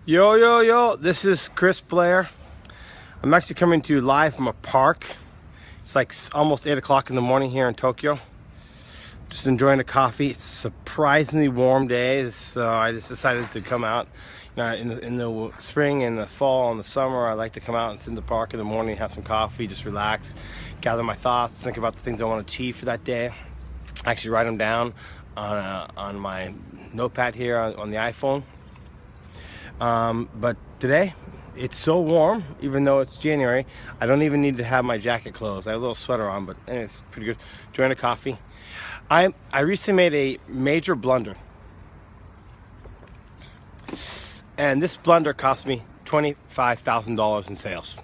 Yo, yo, yo, this is Chris Blair. I'm actually coming to you live from a park. It's like almost 8 o'clock in the morning here in Tokyo. Just enjoying a coffee. It's a surprisingly warm day, so I just decided to come out. In the spring, in the fall, in the summer, I like to come out and sit in the park in the morning, have some coffee, just relax, gather my thoughts, think about the things I want to achieve for that day. Actually write them down on my notepad here on the iPhone. But today, it's so warm, even though it's January, I don't even need to have my jacket closed. I have a little sweater on, but it's pretty good. Enjoying a coffee. I recently made a major blunder. And this blunder cost me $25,000 in sales.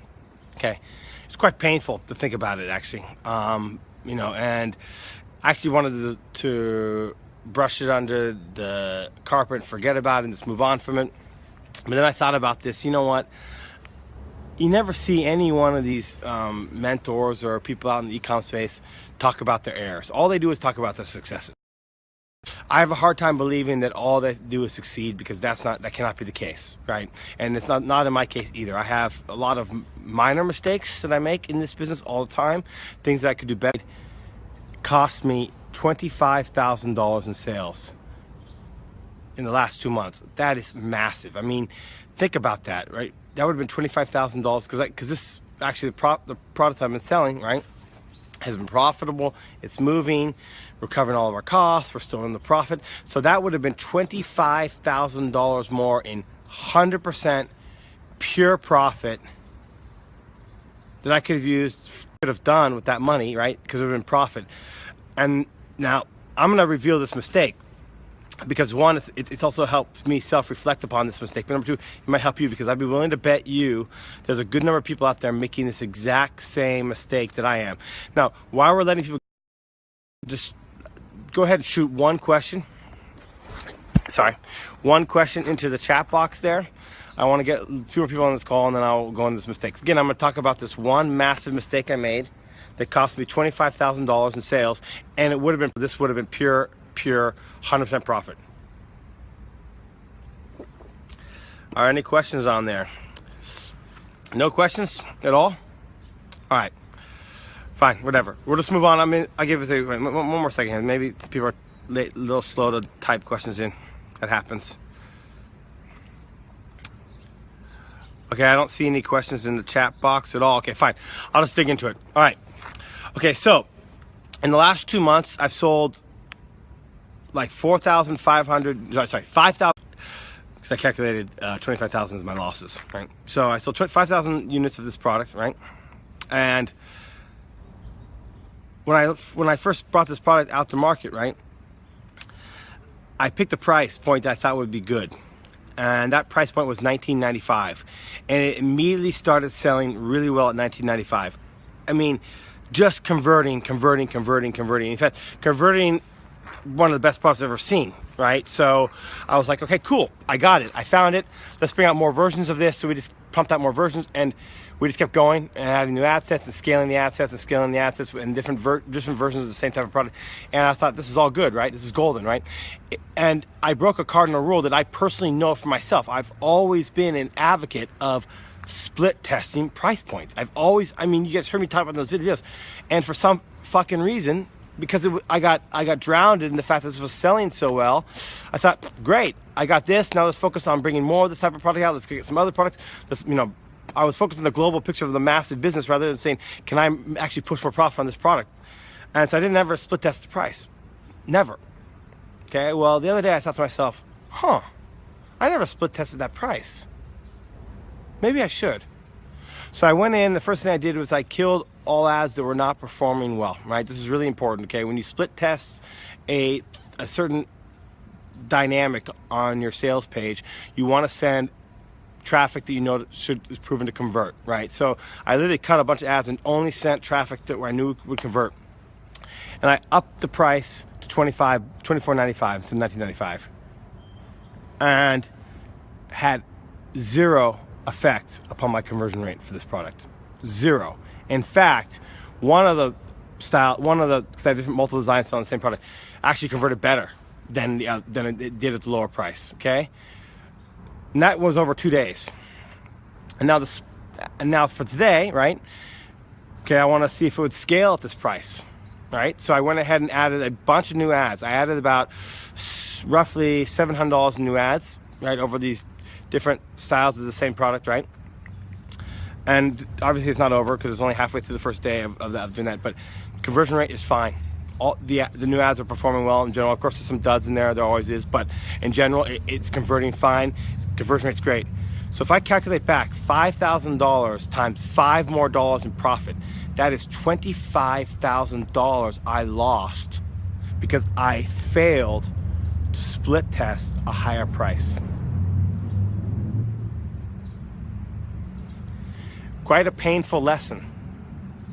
Okay. It's quite painful to think about it, actually. And I actually wanted to brush it under the carpet and forget about it and just move on from it. But then I thought about this. You know what? You never see any one of these mentors or people out in the ecom space talk about their errors. All they do is talk about their successes. I have a hard time believing that all they do is succeed, because that cannot be the case, right? And it's not in my case either. I have a lot of minor mistakes that I make in this business all the time, things that I could do better. It cost me $25,000 in sales in the last 2 months. That is massive. I mean, think about that, right? That would have been $25,000 because this actually the product I've been selling, right, has been profitable. It's moving. We're covering all of our costs. We're still in the profit. So that would have been $25,000 more in 100% pure profit that I could have done with that money, right? Because it would have been profit. And now I'm going to reveal this mistake, because one, it's also helped me self-reflect upon this mistake. But number two, it might help you, because I'd be willing to bet you there's a good number of people out there making this exact same mistake that I am. Now, while we're letting people, just go ahead and shoot one question into the chat box there. I want to get a few more people on this call, and then I'll go into this mistakes. Again, I'm going to talk about this one massive mistake I made that cost me $25,000 in sales, and this would have been pure 100% profit. Are any questions on there? No questions at all? All right, fine, whatever. We'll just move on. I mean, I'll give it one more second here. Maybe people are a little slow to type questions in. That happens. Okay, I don't see any questions in the chat box at all. Okay, fine. I'll just dig into it. All right. Okay, so in the last 2 months, I've sold like 5,000. I calculated 25,000 as my losses, right? So I sold 5,000 units of this product, right? And when I first brought this product out to market, right, I picked a price point that I thought would be good. And that price point was $19.95. And it immediately started selling really well at $19.95. I mean, just converting. In fact, converting one of the best products I've ever seen, right? So I was like, okay, cool, I got it, I found it. Let's bring out more versions of this. So we just pumped out more versions, and we just kept going and adding new ad sets and scaling the ad sets and different versions of the same type of product. And I thought, this is all good, right? This is golden, right? And I broke a cardinal rule that I personally know for myself. I've always been an advocate of split testing price points. You guys heard me talk about those videos, and for some fucking reason, because I got drowned in the fact that this was selling so well, I thought, great, I got this. Now let's focus on bringing more of this type of product out. Let's get some other products. I was focused on the global picture of the massive business rather than saying, can I actually push more profit on this product? And so I didn't ever split test the price. Never. Okay, well, the other day I thought to myself, I never split tested that price. Maybe I should. So I went in, the first thing I did was I killed all ads that were not performing well, right? This is really important, okay? When you split test a certain dynamic on your sales page, you want to send traffic that you know is proven to convert, right? So I literally cut a bunch of ads and only sent traffic that I knew would convert. And I upped the price to $24.95 instead of $19.95. And had zero effect upon my conversion rate for this product. Zero. In fact, one of the because I have different multiple designs on the same product, actually converted better than it did at the lower price. Okay, And that was over 2 days. And now for today, right? Okay, I want to see if it would scale at this price, right? So I went ahead and added a bunch of new ads. I added about roughly $700 in new ads, right, over these different styles of the same product, right? And obviously it's not over because it's only halfway through the first day of doing that, but conversion rate is fine. All the new ads are performing well in general. Of course, there's some duds in there always is, but in general, it's converting fine. Conversion rate's great. So if I calculate back $5,000 times $5 more in profit, that is $25,000 I lost because I failed to split test a higher price. Quite a painful lesson,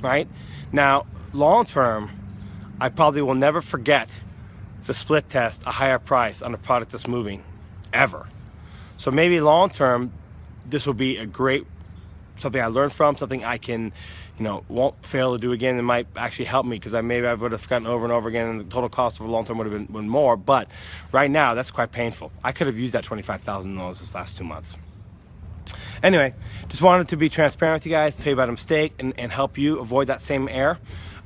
right? Now, long term, I probably will never forget to split test a higher price on a product that's moving, ever. So maybe long term, this will be a great, something I learned from, something I can, won't fail to do again. It might actually help me because maybe I would have gotten over and over again and the total cost of a long term would have been more. But right now, that's quite painful. I could have used that $25,000 this last 2 months. Anyway, just wanted to be transparent with you guys, tell you about a mistake, and help you avoid that same error.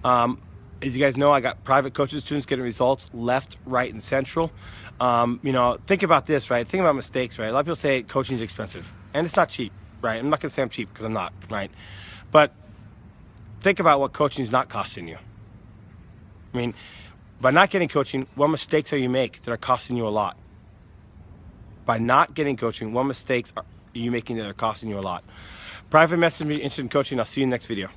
As you guys know, I got private coaches, students getting results left, right, and central. Think about this, right? Think about mistakes, right? A lot of people say coaching is expensive, and it's not cheap, right? I'm not going to say I'm cheap because I'm not, right? But think about what coaching is not costing you. I mean, by not getting coaching, what mistakes are you making that are costing you a lot? By not getting coaching, what mistakes are you making that are costing you a lot? Private message me, interested in coaching. I'll see you in the next video.